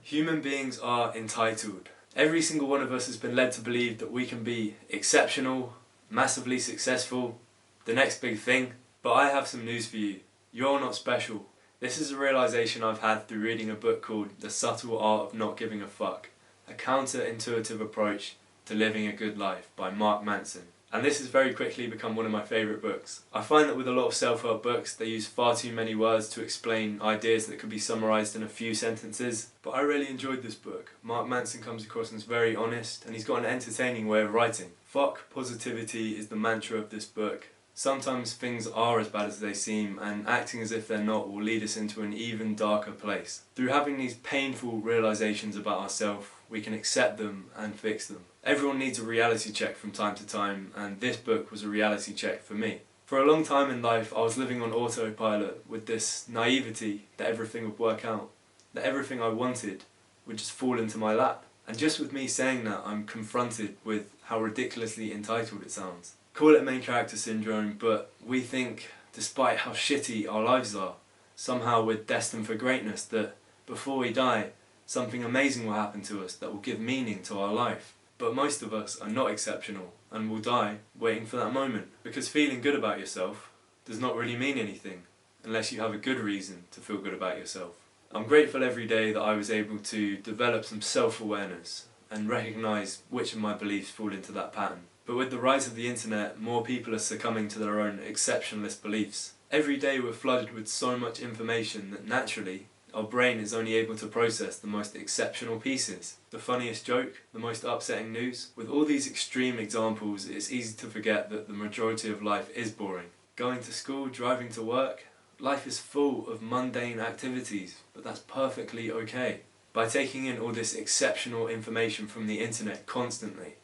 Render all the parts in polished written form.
Human beings are entitled. Every single one of us has been led to believe that we can be exceptional, massively successful, the next big thing. But I have some news for you. You're not special. This is a realisation I've had through reading a book called The Subtle Art of Not Giving a Fuck, a counter-intuitive approach to living a good life by Mark Manson. And this has very quickly become one of my favourite books. I find that with a lot of self-help books, they use far too many words to explain ideas that could be summarised in a few sentences. But I really enjoyed this book. Mark Manson comes across as very honest, and he's got an entertaining way of writing. Fuck positivity is the mantra of this book. Sometimes things are as bad as they seem, and acting as if they're not will lead us into an even darker place. Through having these painful realisations about ourselves, we can accept them and fix them. Everyone needs a reality check from time to time, and this book was a reality check for me. For a long time in life, I was living on autopilot with this naivety that everything would work out, that everything I wanted would just fall into my lap. And just with me saying that, I'm confronted with how ridiculously entitled it sounds. Call it main character syndrome, but we think, despite how shitty our lives are, somehow we're destined for greatness, that before we die, something amazing will happen to us that will give meaning to our life. But most of us are not exceptional and will die waiting for that moment, because feeling good about yourself does not really mean anything unless you have a good reason to feel good about yourself. I'm grateful every day that I was able to develop some self-awareness and recognise which of my beliefs fall into that pattern. But with the rise of the internet, more people are succumbing to their own exceptionalist beliefs. Every day we're flooded with so much information that naturally our brain is only able to process the most exceptional pieces. The funniest joke, the most upsetting news. With all these extreme examples, it's easy to forget that the majority of life is boring. Going to school, driving to work, life is full of mundane activities, but that's perfectly okay. By taking in all this exceptional information from the internet constantly,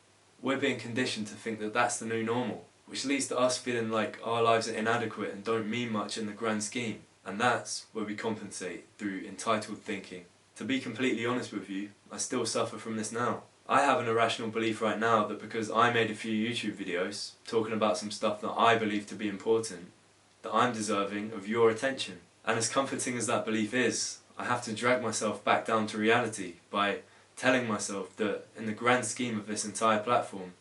we're being conditioned to think that that's the new normal, which leads to us feeling like our lives are inadequate and don't mean much in the grand scheme. And that's where we compensate through entitled thinking. To be completely honest with you, I still suffer from this now. I have an irrational belief right now that because I made a few YouTube videos talking about some stuff that I believe to be important, that I'm deserving of your attention. And as comforting as that belief is, I have to drag myself back down to reality by telling myself that in the grand scheme of this entire platform,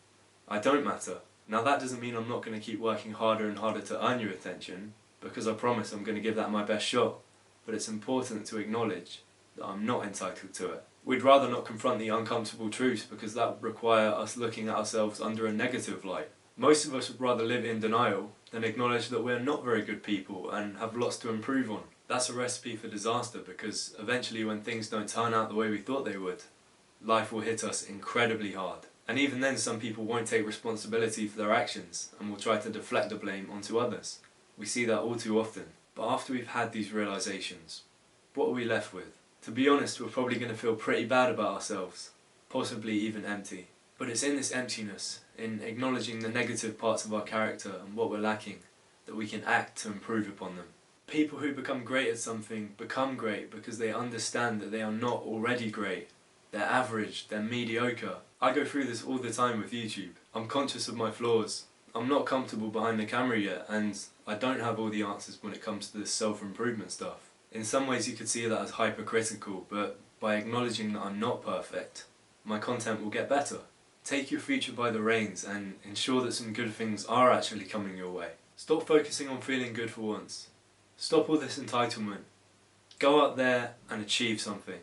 I don't matter. Now that doesn't mean I'm not going to keep working harder and harder to earn your attention, because I promise I'm going to give that my best shot, but it's important to acknowledge that I'm not entitled to it. We'd rather not confront the uncomfortable truths because that would require us looking at ourselves under a negative light. Most of us would rather live in denial than acknowledge that we're not very good people and have lots to improve on. That's a recipe for disaster, because eventually when things don't turn out the way we thought they would, life will hit us incredibly hard. And even then some people won't take responsibility for their actions and will try to deflect the blame onto others. We see that all too often. But after we've had these realisations, what are we left with? To be honest, we're probably going to feel pretty bad about ourselves, possibly even empty. But it's in this emptiness, in acknowledging the negative parts of our character and what we're lacking, that we can act to improve upon them. People who become great at something become great because they understand that they are not already great. They're average, they're mediocre. I go through this all the time with YouTube. I'm conscious of my flaws. I'm not comfortable behind the camera yet, and I don't have all the answers when it comes to this self-improvement stuff. In some ways you could see that as hypercritical, but by acknowledging that I'm not perfect, my content will get better. Take your future by the reins and ensure that some good things are actually coming your way. Stop focusing on feeling good for once. Stop all this entitlement. Go out there and achieve something.